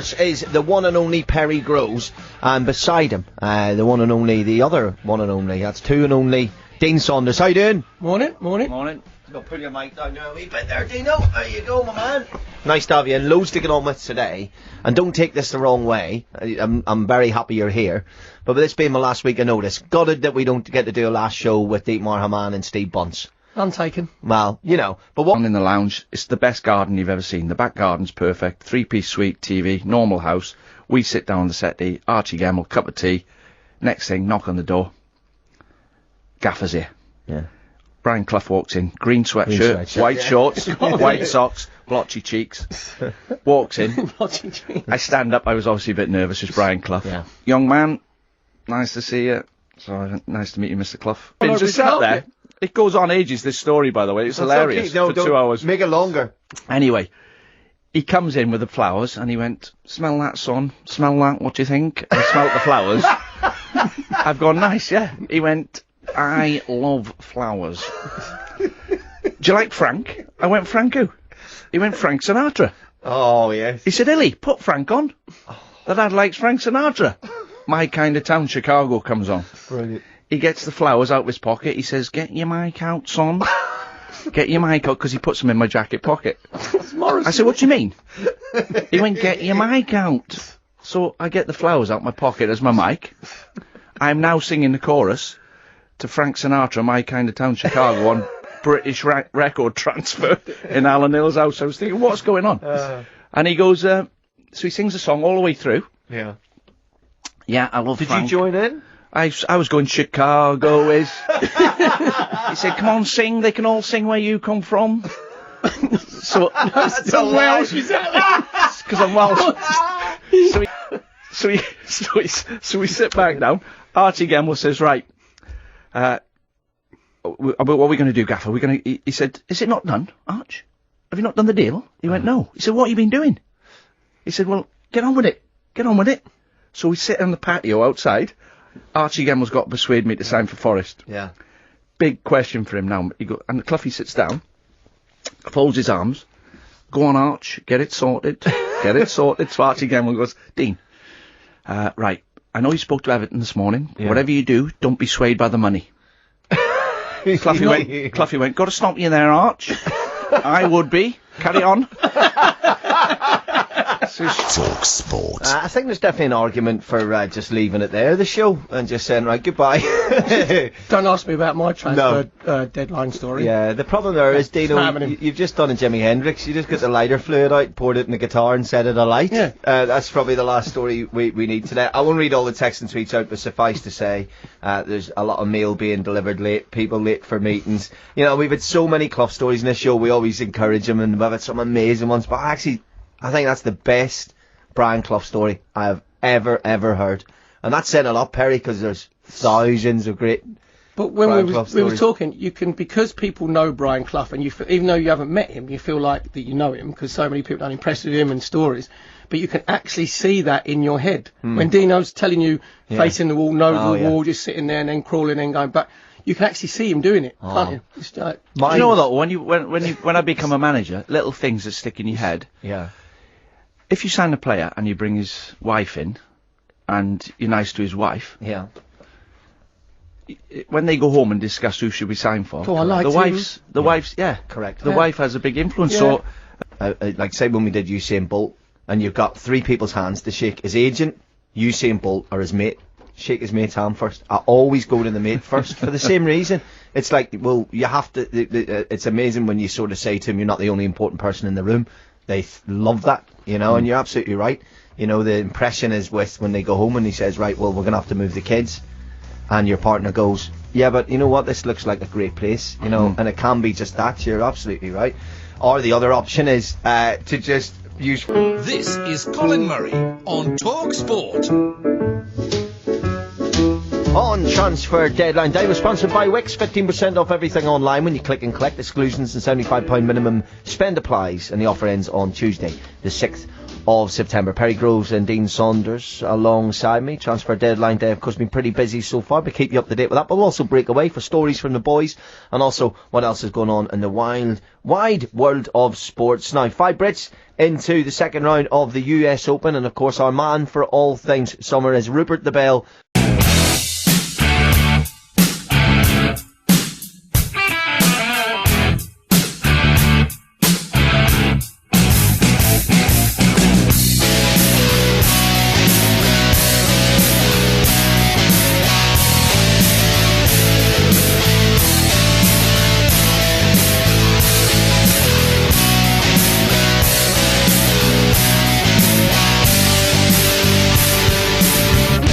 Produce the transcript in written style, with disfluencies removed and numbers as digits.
course, is the one and only Perry Groves, and beside him, the one and only, the other one and only, that's two and only, Dean Saunders. How you doing? Morning. Go put your mic down there a wee bit there, Dino. There you go, my man. Nice to have you, and loads to get on with today. And don't take this the wrong way. I'm very happy you're here. But with this being my last week of notice, gutted that we don't get to do a last show with Dietmar Hamann and Steve Bunce. I'm taken. Well, you know, but what... In the lounge, it's the best garden you've ever seen. The back garden's perfect. 3-piece suite, TV, normal house. We sit down on the settee, Archie Gemmell, cup of tea. Next thing, knock on the door. Gaffer's here. Yeah. Brian Clough walks in, green sweatshirt, white shorts, white socks, blotchy cheeks. Walks in. I stand up, I was obviously a bit nervous, it's Brian Clough. Yeah. Young man, nice to see you. So, nice to meet you, Mr. Clough. Just sat there. It goes on ages, this story, by the way. It's hilarious. Okay. No, for 2 hours. Make it longer. Anyway, he comes in with the flowers, and he went, "Smell that, son. Smell that, what do you think?" I smelt the flowers. I've gone, "Nice, yeah." He went, "I love flowers." "Do you like Frank?" I went, "Frank who?" He went, "Frank Sinatra." Oh, yes. He said, "Illy, put Frank on." The lad likes Frank Sinatra. My Kind of Town, Chicago comes on. Brilliant. He gets the flowers out of his pocket. He says, "Get your mic out, son." Get your mic out, because he puts them in my jacket pocket. I said, "What do you mean?" He went, "Get your mic out." So I get the flowers out my pocket as my mic. I'm now singing the chorus to Frank Sinatra, My Kind of Town, Chicago, on British record transfer in Alan Hill's house. I was thinking, what's going on? And he goes, so he sings the song all the way through. Yeah. Yeah, I love Did Frank. you join in? I was going, Chicago is. He said, "Come on, sing. They can all sing where you come from." So, I'm Welsh, is that? because I'm Welsh. So we sit back down. Archie Gemmell says, "Right, what are we going to do, Gaffer? He said, "Is it not done, Arch? Have you not done the deal?" He went, "No." He said, "What have you been doing?" He said, "Well, get on with it. Get on with it." So we sit on the patio outside. Archie Gemmell's got to persuade me to sign for Forest. Yeah. Big question for him now. And Cloughie sits down, folds his arms. "Go on, Arch, get it sorted. Get it sorted." So Archie Gemmell goes, "Dean, right, I know you spoke to Everton this morning. Yeah. Whatever you do, don't be swayed by the money." Cloughie went, "Got to stop you there, Arch." "I would be. Carry on." Talk Sport. I think there's definitely an argument for just leaving it there, the show, and just saying, right, goodbye. Don't ask me about my transfer deadline story. Yeah, the problem there is, Dino, happening. you've just done a Jimi Hendrix. You just got the lighter fluid out, poured it in the guitar and set it alight. Yeah. That's probably the last story we need today. I won't read all the texts and tweets out, but suffice to say, there's a lot of mail being delivered late, people late for meetings. You know, we've had so many Clough stories in this show, we always encourage them, and we've had some amazing ones, but actually, I think that's the best Brian Clough story I have ever heard. And that's saying a lot, Perry, because there's thousands of great But when Brian we Clough were stories. talking, you can, because people know Brian Clough, and even though you haven't met him, you feel like that you know him, because so many people are impressed with him and stories, but you can actually see that in your head. When Dino's telling you, facing the wall, the wall, just sitting there and then crawling and going back, you can actually see him doing it, can't you? It's like, Do you know though, when I become a manager, little things that stick in your head. Yeah. If you sign a player and you bring his wife in, and you're nice to his wife, Yeah. when they go home and discuss who should we sign for, Oh, I liked the wife's, yeah, Correct. the wife has a big influence. Yeah. So, Like, say when we did Usain Bolt, and you've got three people's hands to shake: his agent, Usain Bolt, or his mate. Shake his mate's hand first. I always go to the mate first for the same reason. It's like, well, you have to. It's amazing when you sort of say to him, "You're not the only important person in the room." They love that, you know, and you're absolutely right. You know, the impression is with when they go home and he says, "Right, well, we're gonna have to move the kids," and your partner goes, "Yeah, but you know what? This looks like a great place," you know, and it can be just that. You're absolutely right. Or the other option is to just use. This is Colin Murray on talkSPORT. On Transfer Deadline Day, we're sponsored by Wix. 15% off everything online when you click and collect. Exclusions and £75 minimum spend applies, and the offer ends on Tuesday, the 6th of September. Perry Groves and Dean Saunders alongside me. Transfer deadline day, of course, been pretty busy so far, but keep you up to date with that. But we'll also break away for stories from the boys and also what else is going on in the wide world of sports. Now, 5 Brits into the second round of the US Open, and of course our man for all things summer is Rupert the Bell